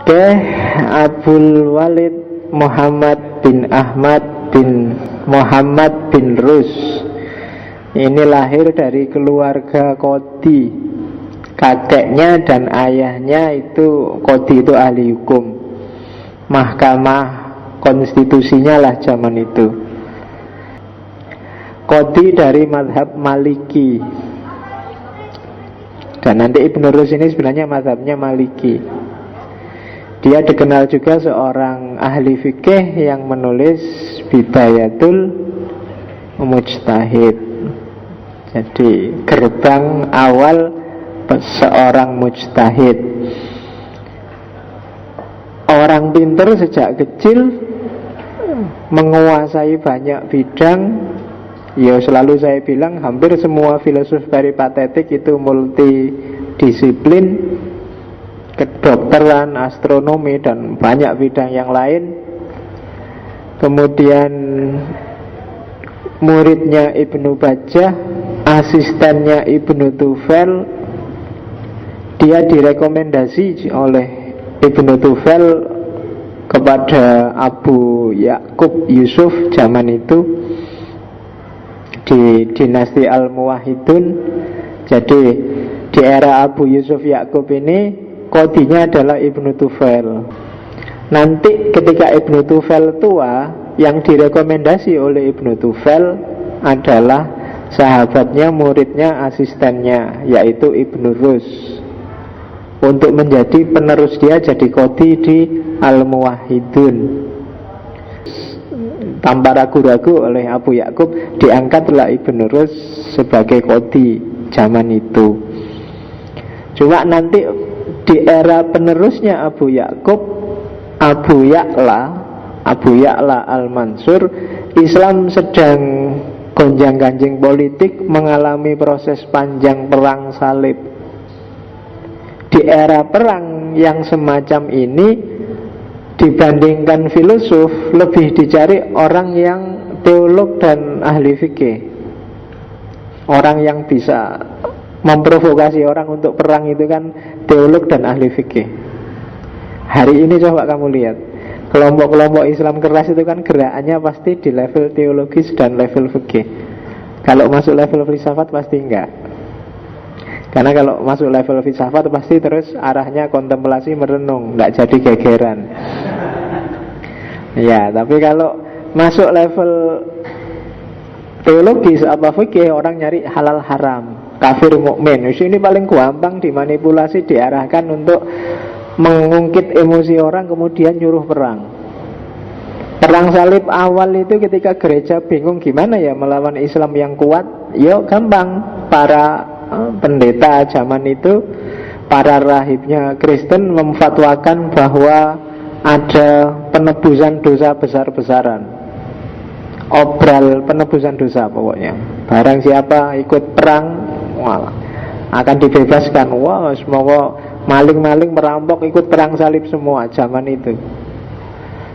Syekh Abdul Walid Muhammad bin Ahmad bin Muhammad bin Rus. Ini lahir dari keluarga Qadhi. Kakeknya dan ayahnya itu Qadhi, itu ahli hukum, mahkamah konstitusinya lah zaman itu. Qadhi dari mazhab Maliki. Dan nanti Ibnu Rus ini sebenarnya mazhabnya Maliki. Dia dikenal juga seorang ahli fikih yang menulis Bidayatul Mujtahid. Jadi gerbang awal seorang mujtahid. Orang pintar sejak kecil, menguasai banyak bidang. Ya selalu saya bilang hampir semua filsuf peripatetik itu multidisiplin, kedokteran, astronomi, dan banyak bidang yang lain. Kemudian muridnya Ibnu Bajjah, asistennya Ibnu Tufel. Dia direkomendasi oleh Ibnu Tufel kepada Abu Ya'qub Yusuf zaman itu di dinasti Al-Muwahhidun. Jadi di era Abu Yusuf Ya'qub ini Qadhinya adalah Ibnu Tufel. Nanti ketika Ibnu Tufel tua, yang direkomendasi oleh Ibnu Tufel adalah sahabatnya, muridnya, asistennya, yaitu Ibnu Rus, untuk menjadi penerus dia jadi Qadhi di Al-Muwahhidun. Tanpa ragu-ragu oleh Abu Ya'qub diangkatlah Ibnu Rus sebagai Qadhi zaman itu. Cuma nanti di era penerusnya Abu Ya'qub, Abu Ya'la Al-Mansur, Islam sedang gonjang-ganjing politik, mengalami proses panjang perang salib. Di era perang yang semacam ini, dibandingkan filosof, lebih dicari orang yang teolog dan ahli fikih, orang yang bisa memprovokasi orang untuk perang. Itu kan teolog dan ahli fikih. Hari ini coba kamu lihat, kelompok-kelompok Islam keras itu kan gerakannya pasti di level teologis dan level fikih. Kalau masuk level filsafat pasti enggak. Karena kalau masuk level filsafat pasti terus arahnya kontemplasi merenung, enggak jadi gegeran. Ya, tapi kalau masuk level teologis apa fikih, orang nyari halal haram, kafir mukmin. Ini paling gampang dimanipulasi, diarahkan untuk mengungkit emosi orang, kemudian nyuruh perang. Perang salib awal itu ketika gereja bingung gimana ya melawan Islam yang kuat, yuk gampang. Para pendeta zaman itu, para rahibnya Kristen memfatwakan bahwa ada penebusan dosa besar-besaran, obral penebusan dosa pokoknya. Barang siapa ikut perang, wah, akan dibebaskan. Wah, semoga maling-maling merampok ikut perang salib semua zaman itu.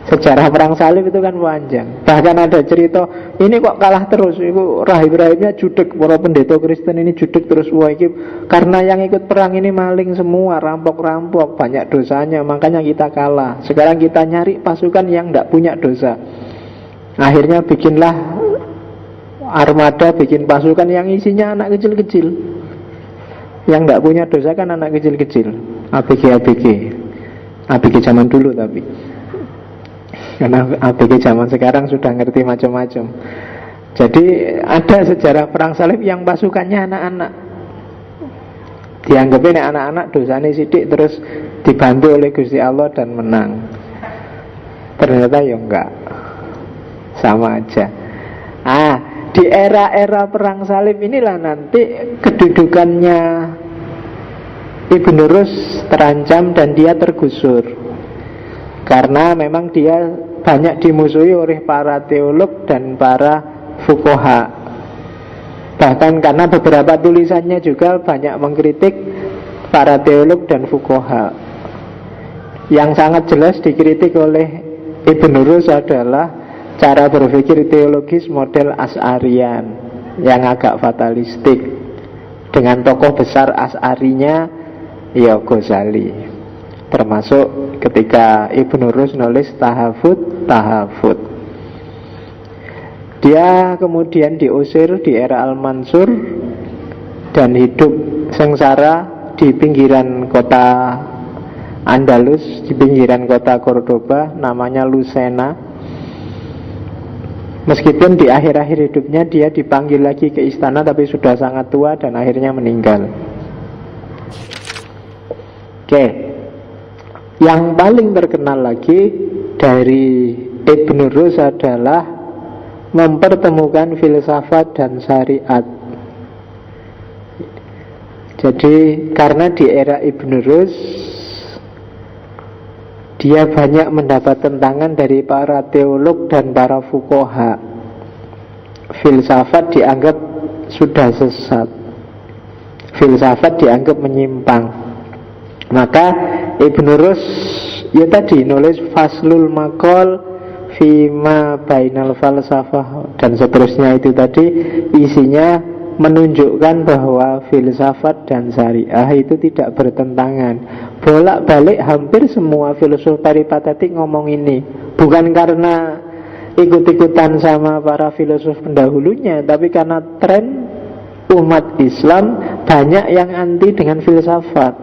Sejarah perang salib itu kan panjang. Bahkan ada cerita, ini kok kalah terus. Itu rahib-rahibnya judek, para pendeta Kristen ini judek terus. Wah, ini karena yang ikut perang ini maling semua, rampok-rampok, banyak dosanya, makanya kita kalah. Sekarang kita nyari pasukan yang tidak punya dosa. Akhirnya bikinlah armada, bikin pasukan yang isinya anak kecil-kecil. Yang tidak punya dosa kan anak kecil-kecil, ABG zaman dulu. Tapi karena ABG zaman sekarang sudah ngerti macam-macam. Jadi ada sejarah perang salib yang pasukannya anak-anak. Dianggap ini anak-anak dosanya sidik, terus dibantu oleh Gusti Allah dan menang. Ternyata ya enggak, sama aja. Di era-era perang salib inilah nanti kedudukannya Ibnu Rus terancam dan dia tergusur. Karena memang dia banyak dimusuhi oleh para teolog dan para fuqaha. Bahkan karena beberapa tulisannya juga banyak mengkritik para teolog dan fuqaha. Yang sangat jelas dikritik oleh Ibnu Rus adalah cara berpikir teologis model Asy'arian yang agak fatalistik, dengan tokoh besar Asy'arinya ya Ghazali. termasuk ketika Ibnu Rus nulis Tahafut. Dia kemudian diusir di era Al-Mansur dan hidup sengsara di pinggiran kota Andalus, di pinggiran kota Cordoba, namanya Lucena. Meskipun di akhir-akhir hidupnya dia dipanggil lagi ke istana, tapi sudah sangat tua dan akhirnya meninggal. Oke, yang paling terkenal lagi dari Ibnu Rus adalah mempertemukan filsafat dan syariat. Jadi karena di era Ibnu Rus dia banyak mendapat tentangan dari para teolog dan para fuqaha. Filsafat dianggap sudah sesat, filsafat dianggap menyimpang. Maka Ibnu Rus ya tadi nulis Faslul Maqal Fima Bainal Falsafah dan seterusnya. Itu tadi isinya menunjukkan bahwa filsafat dan syariah itu tidak bertentangan. Bolak-balik hampir semua filosof peripatetik ngomong ini, bukan karena ikut-ikutan sama para filosof pendahulunya, tapi karena tren umat Islam banyak yang anti dengan filsafat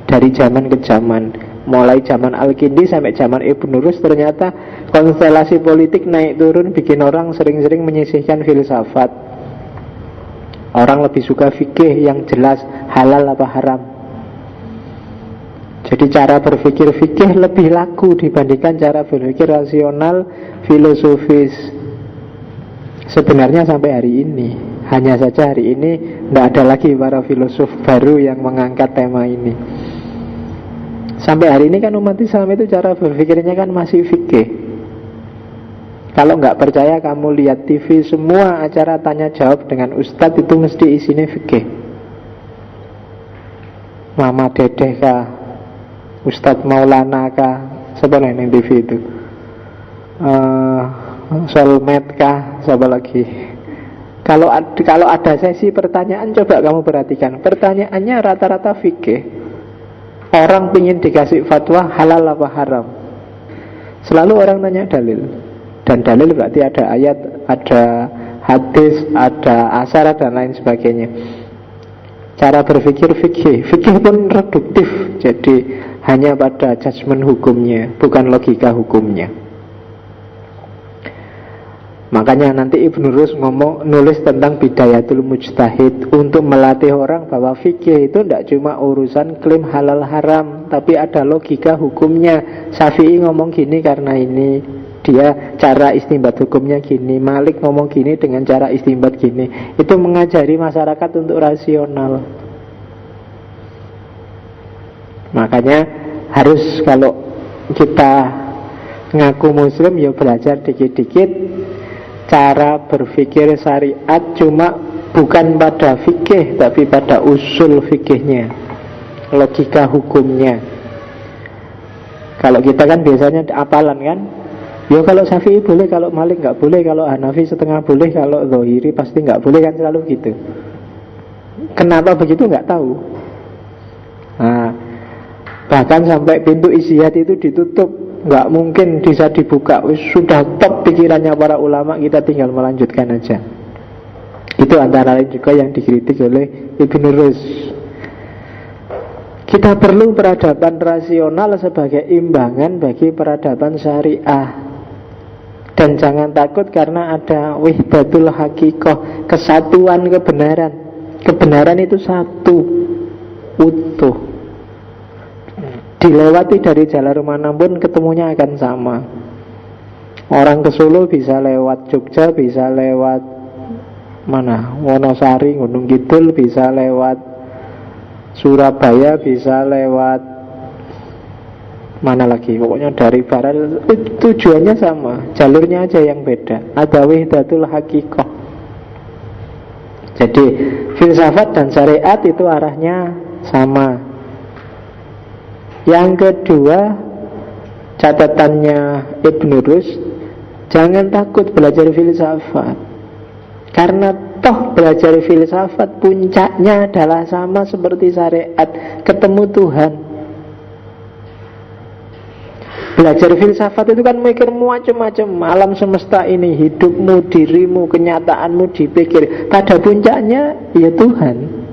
dari zaman ke zaman. Mulai zaman Al-Kindi sampai zaman Ibnu Rus, ternyata konstelasi politik naik turun bikin orang sering-sering menyisihkan filsafat. Orang lebih suka fikih yang jelas halal apa haram. Jadi cara berpikir fikih lebih laku dibandingkan cara berpikir rasional filosofis. Sebenarnya sampai hari ini, hanya saja hari ini tidak ada lagi para filosof baru yang mengangkat tema ini. Sampai hari ini kan umat Islam itu cara berpikirnya kan masih fikih. Kalau nggak percaya kamu lihat TV, semua acara tanya jawab dengan ustadz itu mesti isinya fikih. Mama Dedeh kah, Ustadz Maulana kah, siapa yang TV itu, Solmed kah, siapa lagi. Kalau ada sesi pertanyaan, coba kamu perhatikan, pertanyaannya rata-rata fikih. Orang ingin dikasih fatwa halal apa haram, selalu orang nanya dalil. Dan dalil berarti ada ayat, ada hadis, ada asar dan lain sebagainya. Cara berpikir fikih pun reduktif, jadi hanya pada judgement hukumnya, bukan logika hukumnya. Makanya nanti Ibnu Rus nulis tentang bidayatul mujtahid, untuk melatih orang bahwa fikih itu tidak cuma urusan klaim halal haram, tapi ada logika hukumnya. Syafi'i ngomong gini karena ini, dia cara istinbat hukumnya gini. Malik ngomong gini dengan cara istinbat gini. Itu mengajari masyarakat untuk rasional. Makanya harus kalau kita ngaku muslim ya belajar dikit-dikit cara berpikir syariat, cuma bukan pada fikih tapi pada usul fikihnya, logika hukumnya. Kalau kita kan biasanya apalan kan, ya kalau Syafi'i boleh, kalau Malik nggak boleh, kalau Hanafi setengah boleh, kalau Zohiri pasti nggak boleh, kan selalu gitu. Kenapa begitu nggak tahu. Nah, bahkan sampai pintu ijtihad itu ditutup, nggak mungkin bisa dibuka. Sudah top pikirannya para ulama, kita tinggal melanjutkan aja. Itu antara lain juga yang dikritik oleh Ibnu Rus. Kita perlu peradaban rasional sebagai imbangan bagi peradaban syariah. Dan jangan takut karena ada wihdatul hakikoh, kesatuan kebenaran. Kebenaran itu satu, utuh. Dilewati dari jalan manapun ketemunya akan sama. Orang ke Solo bisa lewat Jogja, bisa lewat mana, Wonosari, Gunung Kidul, bisa lewat Surabaya, bisa lewat mana lagi, pokoknya dari barat. Tujuannya sama, jalurnya aja yang beda. Ada wahdatul hakikoh. Jadi filsafat dan syariat itu arahnya sama. Yang kedua, catatannya Ibnu Rus, jangan takut belajar filsafat, karena toh belajar filsafat puncaknya adalah sama seperti syariat, ketemu Tuhan. Belajar filsafat itu kan mikir macam-macam, alam semesta ini, hidupmu, dirimu, kenyataanmu dipikir. Pada puncaknya ya Tuhan.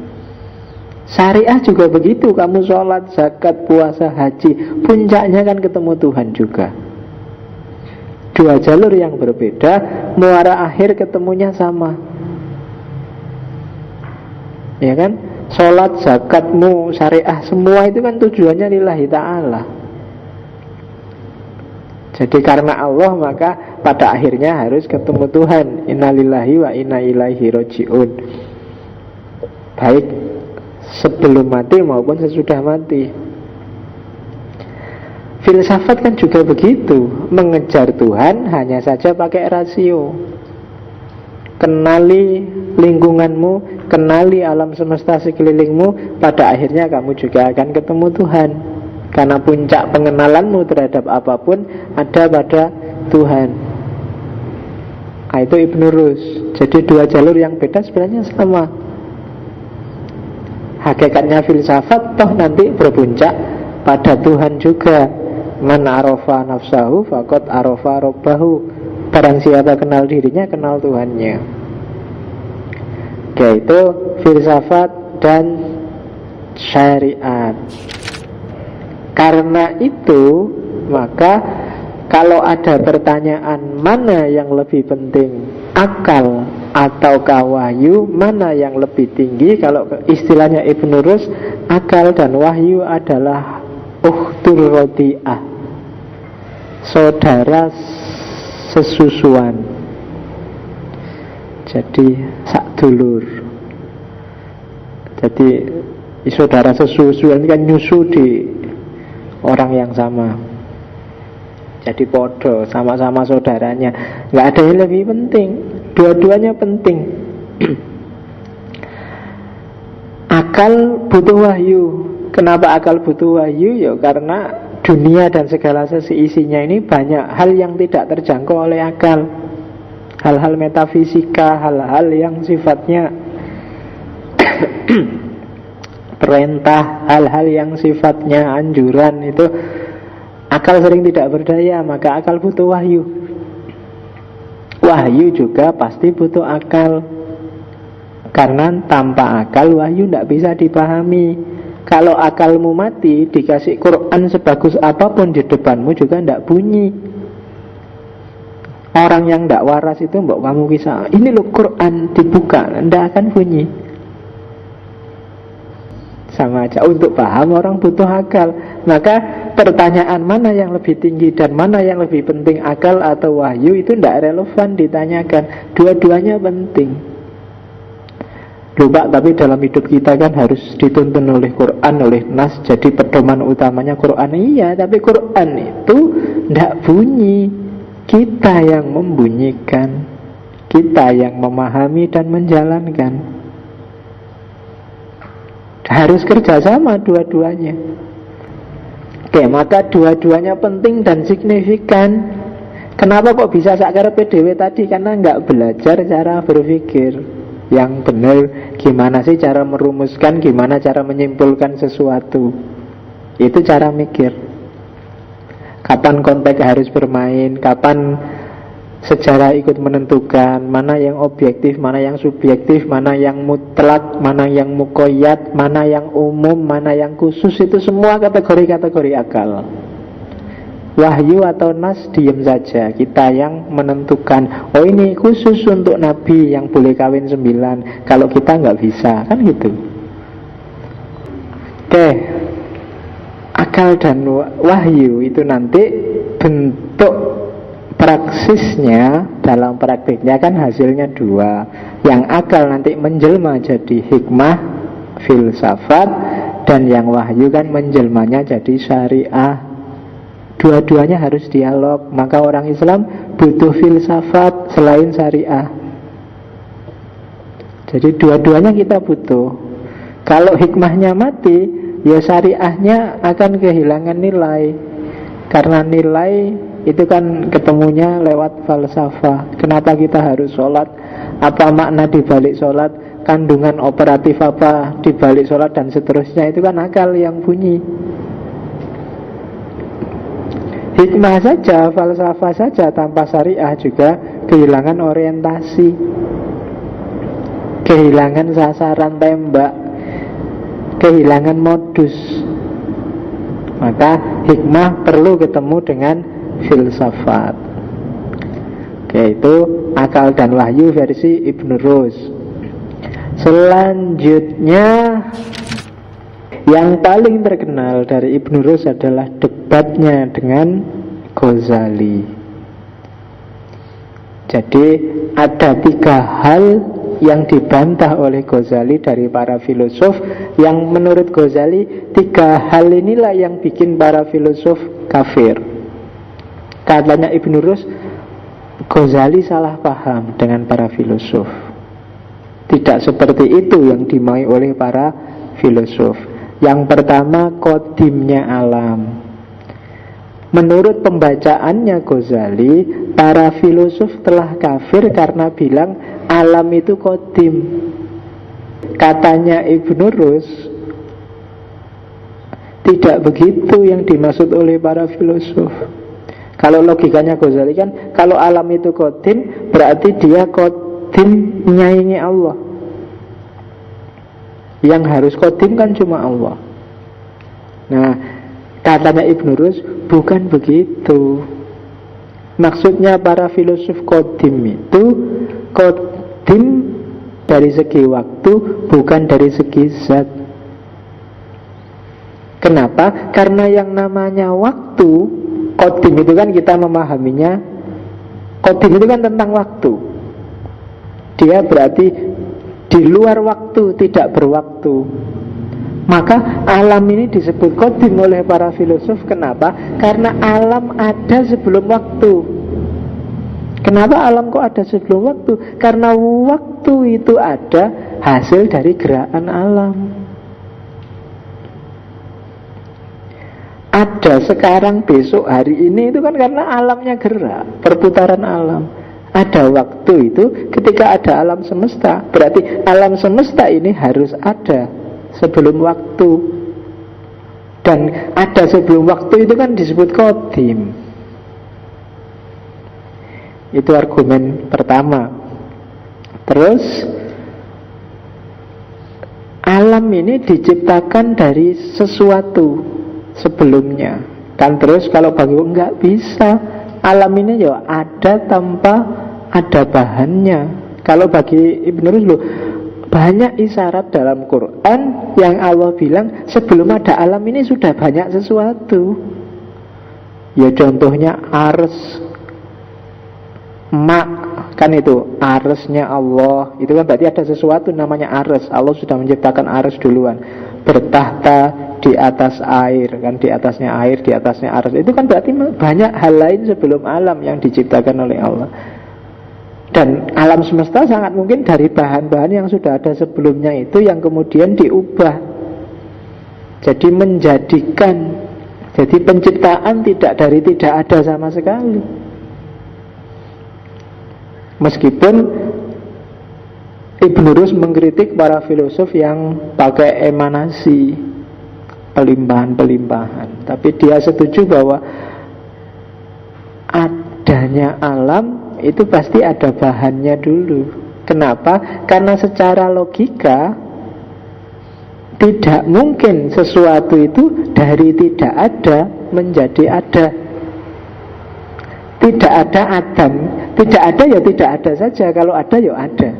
Syariah juga begitu, kamu sholat, zakat, puasa, haji, puncaknya kan ketemu Tuhan juga. Dua jalur yang berbeda, muara akhir ketemunya sama. Ya kan? Sholat, zakatmu, syariah, semua itu kan tujuannya lillahi ta'ala. Jadi karena Allah maka pada akhirnya harus ketemu Tuhan. Innalillahi wa inna ilaihi roji'un. Baik sebelum mati maupun sesudah mati. Filsafat kan juga begitu, mengejar Tuhan hanya saja pakai rasio. Kenali lingkunganmu, kenali alam semesta sekelilingmu, pada akhirnya kamu juga akan ketemu Tuhan. Karena puncak pengenalanmu terhadap apapun ada pada Tuhan. Nah, itu Ibnu Rus. Jadi dua jalur yang beda sebenarnya sama. Hakikatnya filsafat toh nanti berpuncak pada Tuhan juga. Man arafa nafsahu faqad arafa rabbahu. Barang siapa kenal dirinya, kenal Tuhannya. Oke, itu filsafat dan syariat. Karena itu, maka kalau ada pertanyaan mana yang lebih penting, akal atau wahyu, mana yang lebih tinggi? Kalau istilahnya Ibnu Rus, akal dan wahyu adalah ukhtul rodi'ah, saudara sesusuan. Jadi sak dulur. Jadi saudara sesusuan kan nyusu di orang yang sama. Jadi podo, sama-sama saudaranya. Nggak ada yang lebih penting, dua-duanya penting. Akal butuh wahyu. Kenapa akal butuh wahyu? Ya karena dunia dan segala isinya ini banyak hal yang tidak terjangkau oleh akal. Hal-hal metafisika, hal-hal yang sifatnya perintah, hal-hal yang sifatnya anjuran, itu akal sering tidak berdaya, maka akal butuh wahyu. Wahyu juga pasti butuh akal, karena tanpa akal wahyu tidak bisa dipahami. Kalau akalmu mati, dikasih Quran sebagus apapun di depanmu juga tidak bunyi. Orang yang tidak waras itu mbok kamu bisa, ini loh Quran dibuka, tidak akan bunyi. Sama aja, untuk paham orang butuh akal. Maka pertanyaan mana yang lebih tinggi dan mana yang lebih penting, akal atau wahyu, itu tidak relevan ditanyakan. Dua-duanya penting. Lupa, tapi dalam hidup kita kan harus dituntun oleh Quran, oleh Nas. Jadi pedoman utamanya Quran. Iya, tapi Quran itu tidak bunyi. Kita yang membunyikan, kita yang memahami dan menjalankan. Harus kerjasama dua-duanya. Oke, maka dua-duanya penting dan signifikan. Kenapa kok bisa sakar PDW tadi? Karena nggak belajar cara berpikir yang benar. Gimana sih cara merumuskan, gimana cara menyimpulkan sesuatu. Itu cara mikir. Kapan konteks harus bermain, kapan sejarah ikut menentukan, mana yang objektif, mana yang subjektif, mana yang mutlak, mana yang muqayyad, mana yang umum, mana yang khusus. Itu semua kategori-kategori akal. Wahyu atau nas, diam saja, kita yang menentukan. Oh, ini khusus untuk Nabi yang boleh kawin 9, kalau kita nggak bisa, kan gitu. Oke, akal dan wahyu itu nanti bentuk praksisnya, dalam praktiknya kan hasilnya dua. Yang akal nanti menjelma jadi hikmah, filsafat, dan yang wahyu kan menjelmanya jadi syariah. Dua-duanya harus dialog. Maka orang Islam butuh filsafat selain syariah. Jadi dua-duanya kita butuh. Kalau hikmahnya mati, ya syariahnya akan kehilangan nilai. Karena nilai itu kan ketemunya lewat falsafah. Kenapa kita harus sholat? Apa makna dibalik sholat? Kandungan operatif apa dibalik sholat dan seterusnya. Itu kan akal yang bunyi. Hikmah saja, falsafah saja tanpa syariah juga kehilangan orientasi, kehilangan sasaran tembak, kehilangan modus. Maka hikmah perlu ketemu dengan filsafat. Oke, itu akal dan wahyu versi Ibn Rus. Selanjutnya, yang paling terkenal dari Ibn Rus adalah debatnya dengan Ghazali. Jadi ada 3 hal yang dibantah oleh Ghazali dari para filosof, yang menurut Ghazali 3 hal inilah yang bikin para filosof kafir. Katanya Ibn Rus, Ghazali salah paham dengan para filosof. Tidak seperti itu yang dimau oleh para filosof. Yang pertama, kodimnya alam. Menurut pembacaannya Ghazali, para filosof telah kafir karena bilang alam itu kodim. Katanya Ibn Rus, tidak begitu yang dimaksud oleh para filosof. Kalau logikanya Ghazali kan, kalau alam itu kodim, berarti dia kodim menyaingi Allah. Yang harus kodim kan cuma Allah. Nah, katanya Ibn Rus, bukan begitu. Maksudnya para filosof kodim itu kodim dari segi waktu, bukan dari segi zat. Kenapa? Karena yang namanya waktu, kodim itu kan kita memahaminya, kodim itu kan tentang waktu. Dia berarti di luar waktu, tidak berwaktu. Maka alam ini disebut kodim oleh para filosof. Kenapa? Karena alam ada sebelum waktu. Kenapa alam kok ada sebelum waktu? Karena waktu itu ada hasil dari gerakan alam. Ada sekarang, besok, hari ini, itu kan karena alamnya gerak, perputaran alam. Ada waktu itu ketika ada alam semesta. Berarti alam semesta ini harus ada sebelum waktu. Dan ada sebelum waktu itu kan disebut kodim. Itu argumen pertama. Terus, alam ini diciptakan dari sesuatu sebelumnya. Kan terus kalau bagi enggak bisa. Alam ini ya ada tanpa ada bahannya. Kalau bagi Ibn Rus, banyak isyarat dalam Quran yang Allah bilang sebelum ada alam ini sudah banyak sesuatu. Ya contohnya ars, mak, kan itu arsnya Allah. Itu kan berarti ada sesuatu namanya ars. Allah sudah menciptakan ars duluan. Bertahta di atas air, kan di atasnya air, di atasnya ars. Itu kan berarti banyak hal lain sebelum alam yang diciptakan oleh Allah. Dan alam semesta sangat mungkin dari bahan-bahan yang sudah ada sebelumnya itu yang kemudian diubah. Jadi menjadikan. Jadi penciptaan tidak dari tidak ada sama sekali. Meskipun Ibn Rus mengkritik para filosof yang pakai emanasi, pelimpahan-pelimpahan. Tapi dia setuju bahwa adanya alam itu pasti ada bahannya dulu. Kenapa? Karena secara logika tidak mungkin sesuatu itu dari tidak ada menjadi ada. Tidak ada Adam, tidak ada ya tidak ada saja. Kalau ada ya ada.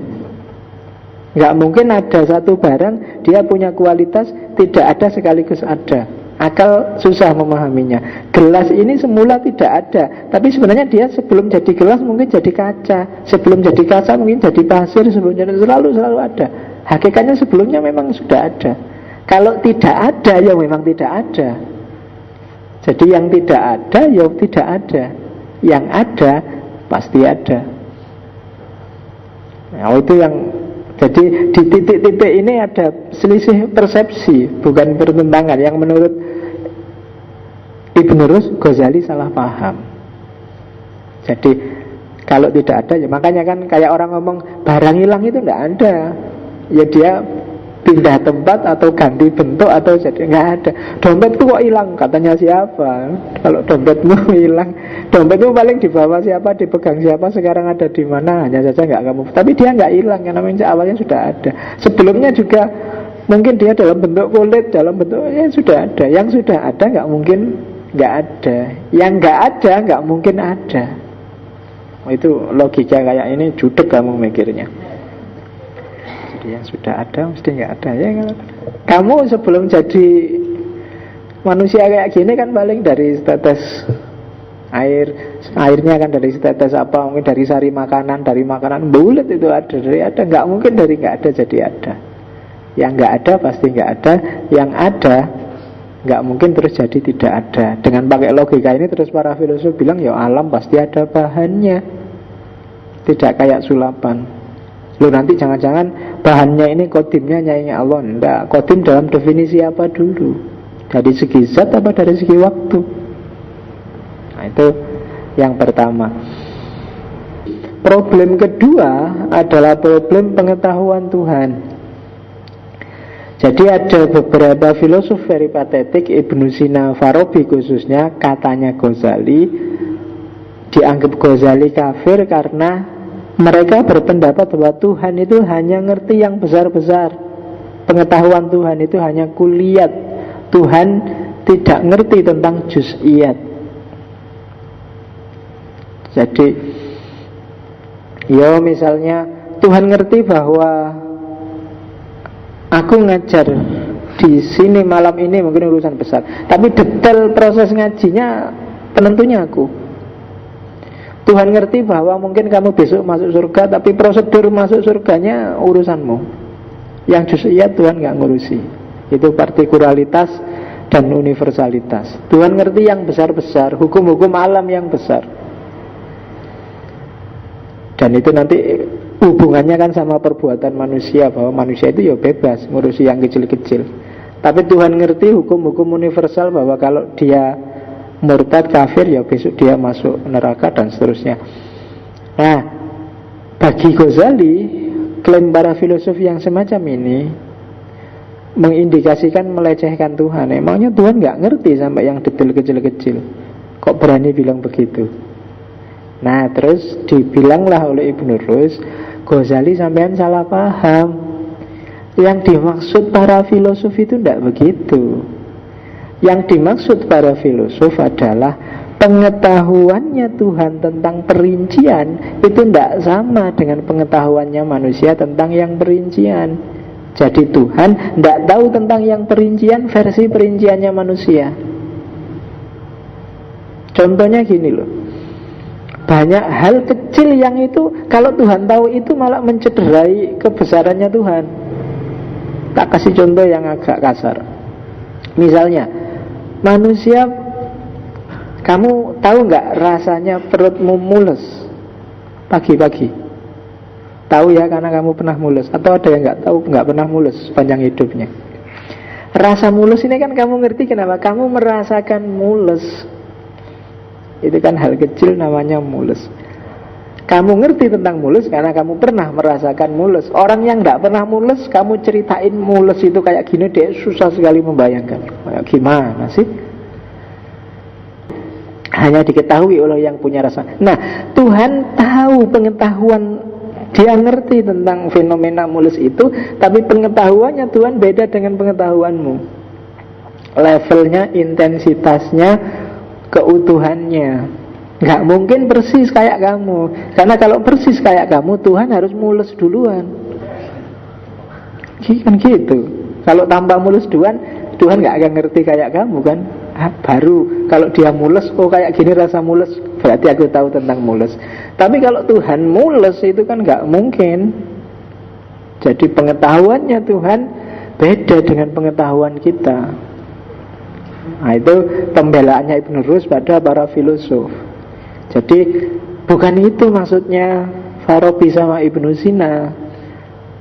Nggak mungkin ada satu barang dia punya kualitas tidak ada sekaligus ada. Akal susah memahaminya. Gelas ini semula tidak ada, tapi sebenarnya dia sebelum jadi gelas mungkin jadi kaca. Sebelum jadi kaca mungkin jadi pasir. Sebelumnya selalu ada. Hakikatnya sebelumnya memang sudah ada. Kalau tidak ada ya memang tidak ada. Jadi yang tidak ada ya tidak ada. Yang ada pasti ada. Nah, itu yang. Jadi di titik-titik ini ada selisih persepsi, bukan pertentangan. Yang menurut Ibn Rus, Ghazali salah paham. Jadi kalau tidak ada, ya makanya kan kayak orang ngomong barang hilang itu tidak ada. Ya dia pindah tempat atau ganti bentuk atau jadi nggak ada. Dompetku kok hilang, katanya siapa? Kalau dompetmu hilang, dompetmu paling dibawa siapa, dipegang siapa, sekarang ada di mana, hanya saja nggak kamu. Tapi dia nggak hilang karena awalnya sudah ada. Sebelumnya juga mungkin dia dalam bentuk kulit, dalam bentuknya sudah ada. Yang sudah ada nggak mungkin nggak ada. Yang nggak ada nggak mungkin ada. Itu logika kayak ini judek kamu mikirnya. Yang sudah ada mesti nggak ada ya. Kamu sebelum jadi manusia kayak gini kan paling dari setetes airnya kan dari setetes apa, mungkin dari sari makanan, dari makanan bulat itu ada, dari ada, nggak mungkin dari nggak ada jadi ada. Yang nggak ada pasti nggak ada, yang ada nggak mungkin terus jadi tidak ada. Dengan pakai logika ini terus para filsuf bilang ya alam pasti ada bahannya, tidak kayak sulapan. Loh nanti jangan-jangan bahannya ini kodimnya Nyai Allah. Enggak, kodim dalam definisi apa dulu? Dari segi zat apa dari segi waktu? Nah itu yang pertama. Problem kedua adalah problem pengetahuan Tuhan. Jadi ada beberapa filosof peripatetik, Ibnu Sina, Farabi khususnya, katanya Ghazali, dianggap Ghazali kafir karena mereka berpendapat bahwa Tuhan itu hanya ngerti yang besar-besar. Pengetahuan Tuhan itu hanya kuliyat. Tuhan tidak ngerti tentang juz'iyat. Jadi ya misalnya Tuhan ngerti bahwa aku ngajar di sini malam ini mungkin urusan besar, tapi detail proses ngajinya penentunya aku. Tuhan ngerti bahwa mungkin kamu besok masuk surga, tapi prosedur masuk surganya urusanmu. Yang juz'iyat Tuhan nggak ngurusi. Itu partikularitas dan universalitas. Tuhan ngerti yang besar-besar, hukum-hukum alam yang besar. Dan itu nanti hubungannya kan sama perbuatan manusia, bahwa manusia itu ya bebas ngurusi yang kecil-kecil. Tapi Tuhan ngerti hukum-hukum universal, bahwa kalau dia murtad kafir ya besok dia masuk neraka dan seterusnya. Nah, bagi Ghazali, klaim para filosof yang semacam ini mengindikasikan melecehkan Tuhan. Emangnya Tuhan nggak ngerti sampai yang detail kecil-kecil? Kok berani bilang begitu? Nah, terus dibilanglah oleh Ibnu Rus, Ghazali sampean salah paham. Yang dimaksud para filosof itu tidak begitu. Yang dimaksud para filosof adalah pengetahuannya Tuhan tentang perincian itu tidak sama dengan pengetahuannya manusia tentang yang perincian. Jadi Tuhan tidak tahu tentang yang perincian versi perinciannya manusia. Contohnya gini loh, banyak hal kecil yang itu kalau Tuhan tahu itu malah mencederai kebesarannya Tuhan. Tak kasih contoh yang agak kasar. Misalnya manusia, kamu tahu nggak rasanya perutmu mules pagi-pagi? Tahu ya karena kamu pernah mules. Atau ada yang nggak tahu, nggak pernah mules sepanjang hidupnya? Rasa mules ini kan kamu ngerti kenapa? Kamu merasakan mules. Itu kan hal kecil namanya mules. Kamu ngerti tentang mules karena kamu pernah merasakan mules. Orang yang nggak pernah mules, kamu ceritain mules itu kayak gini, dia susah sekali membayangkan. Kayak gimana sih? Hanya diketahui oleh yang punya rasa. Nah, Tuhan tahu pengetahuan, dia ngerti tentang fenomena mules itu, tapi pengetahuannya Tuhan beda dengan pengetahuanmu. Levelnya, intensitasnya, keutuhannya nggak mungkin persis kayak kamu. Karena kalau persis kayak kamu, Tuhan harus mules duluan. Kan gitu. Kalau tanpa mules duluan, Tuhan nggak akan ngerti kayak kamu kan. Baru kalau dia mules, oh kayak gini rasa mules, berarti aku tahu tentang mules. Tapi kalau Tuhan mules itu kan nggak mungkin. Jadi pengetahuannya Tuhan beda dengan pengetahuan kita. Nah itu pembelaannya Ibnu Rus pada para filosof. Jadi bukan itu maksudnya Farabi sama Ibnu Sina.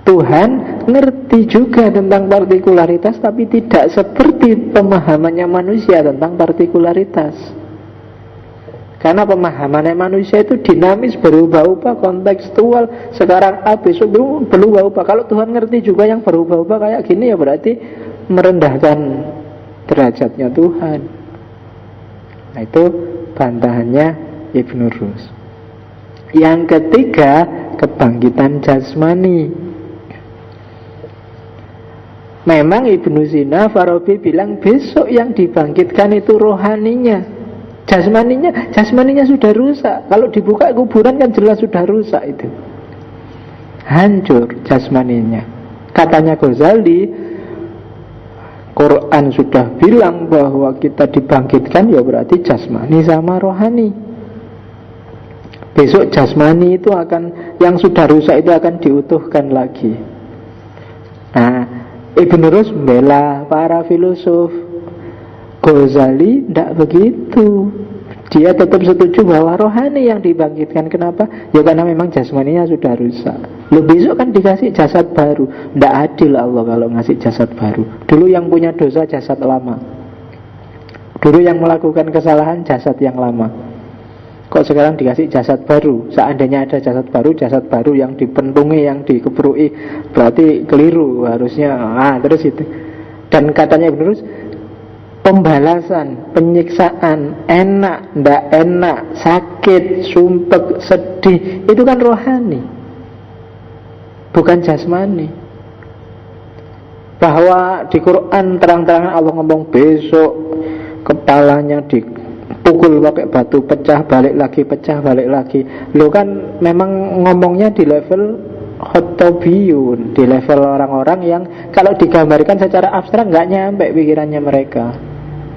Tuhan ngerti juga tentang partikularitas, tapi tidak seperti pemahamannya manusia tentang partikularitas. Karena pemahamannya manusia itu dinamis, berubah-ubah, kontekstual. Sekarang A, besok berubah-ubah. Kalau Tuhan ngerti juga yang berubah-ubah kayak gini, ya berarti merendahkan derajatnya Tuhan. Nah, itu bantahannya Ibnu Rus. Yang ketiga, kebangkitan jasmani. Memang Ibnu Sina, Farabi bilang besok yang dibangkitkan itu rohaninya. Jasmaninya sudah rusak. Kalau dibuka kuburan kan jelas sudah rusak itu. Hancur jasmaninya. Katanya Ghazali, Quran sudah bilang bahwa kita dibangkitkan, ya berarti jasmani sama rohani. Besok jasmani itu akan, yang sudah rusak itu akan diutuhkan lagi. Nah, Ibnu Rus membela para filosof. Ghazali tidak begitu. Dia tetap setuju bahwa rohani yang dibangkitkan. Kenapa? Ya karena memang jasmaninya sudah rusak. Loh, besok kan dikasih jasad baru. Tidak adil Allah kalau ngasih jasad baru. Dulu yang punya dosa jasad lama. Dulu yang melakukan kesalahan jasad yang lama. Kok sekarang dikasih jasad baru? Seandainya ada jasad baru yang dipentungi, yang dikeprui, berarti keliru harusnya. Terus itu. Dan katanya Ibnu Rus, pembalasan, penyiksaan, enak, ndak enak, sakit, sumpek, sedih, itu kan rohani, bukan jasmani. Bahwa di Quran terang-terangan Allah ngomong besok kepalanya dipukul pakai batu, pecah balik lagi. Lo kan memang ngomongnya di level khotobiyun, di level orang-orang yang kalau digambarkan secara abstrak nggak nyampe pikirannya mereka.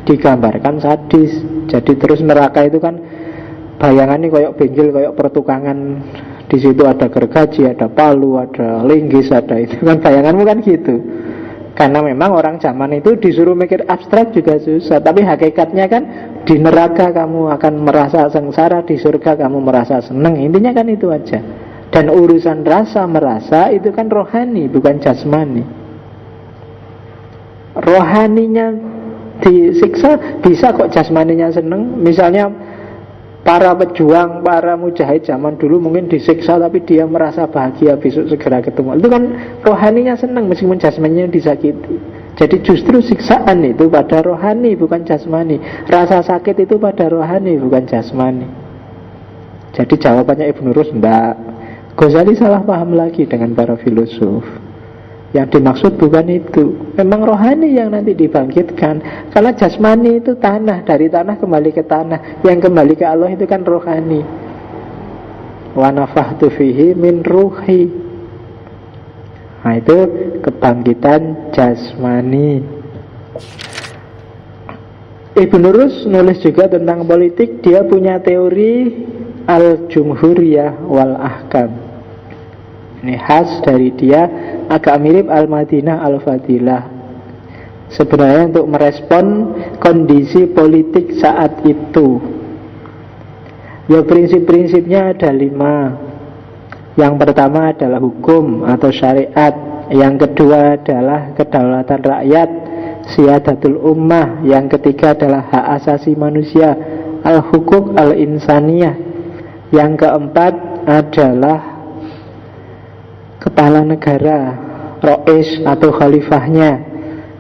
Digambarkan sadis. Jadi terus neraka itu kan bayangannya kayak bengkel, kayak pertukangan. Di situ ada gergaji, ada palu, ada linggis, ada itu kan bayanganmu kan gitu. Karena memang orang zaman itu disuruh mikir abstrak juga susah. Tapi hakikatnya kan di neraka kamu akan merasa sengsara, di surga kamu merasa senang. Intinya kan itu aja. Dan urusan rasa merasa itu kan rohani, bukan jasmani. Rohaninya disiksa, bisa kok jasmaninya seneng. Misalnya para pejuang, para mujahid zaman dulu mungkin disiksa tapi dia merasa bahagia besok segera ketemu. Itu kan rohaninya seneng meskipun jasmaninya disakiti. Jadi justru siksaan itu pada rohani, bukan jasmani. Rasa sakit itu pada rohani, bukan jasmani. Jadi jawabannya Ibnu Rus, enggak. Ghazali salah paham lagi dengan para filosof. Yang dimaksud bukan itu. Memang rohani yang nanti dibangkitkan. Karena jasmani itu tanah, dari tanah kembali ke tanah. Yang kembali ke Allah itu kan rohani. Wa nafahtu fihi min ruhi. Nah, itu kebangkitan jasmani. Ibnu Rus nulis juga tentang politik. Dia punya teori al-jumhuriyah wal ahkam. Ini khas dari dia, agak mirip Al-Madinah Al-Fadilah. Sebenarnya untuk merespon kondisi politik saat itu. Ya, prinsip-prinsipnya ada 5. Yang pertama adalah hukum atau syariat. Yang kedua adalah kedaulatan rakyat, siyadatul ummah. Yang ketiga adalah hak asasi manusia, al-hukuk al-insaniyah. Yang keempat adalah kepala negara, rois atau khalifahnya.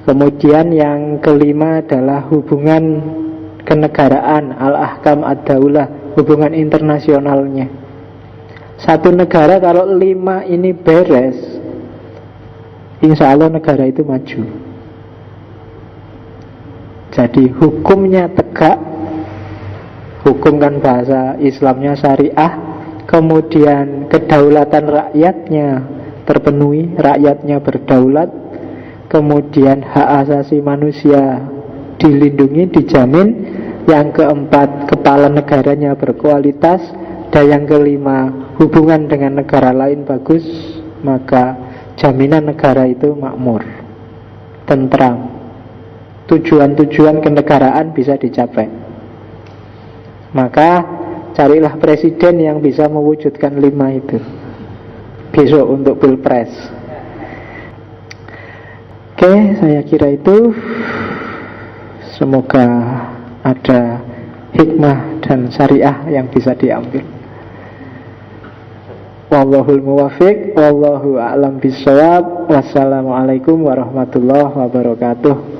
Kemudian yang kelima adalah hubungan kenegaraan, al-ahkam ad-daulah, hubungan internasionalnya. Satu negara kalau 5 ini beres, insya Allah negara itu maju. Jadi hukumnya tegak, hukum kan bahasa Islamnya syariah. Kemudian kedaulatan rakyatnya terpenuhi, rakyatnya berdaulat. Kemudian hak asasi manusia dilindungi, dijamin. Yang keempat, kepala negaranya berkualitas. Dan yang kelima, hubungan dengan negara lain bagus. Maka jaminan negara itu makmur, tentram. Tujuan-tujuan kenegaraan bisa dicapai. Maka carilah presiden yang bisa mewujudkan 5 itu besok untuk pilpres. Oke, saya kira itu. Semoga ada hikmah dan syariah yang bisa diambil. Wallahul muwaffiq, wallahu a'lam bishawab. Wassalamualaikum warahmatullahi wabarakatuh.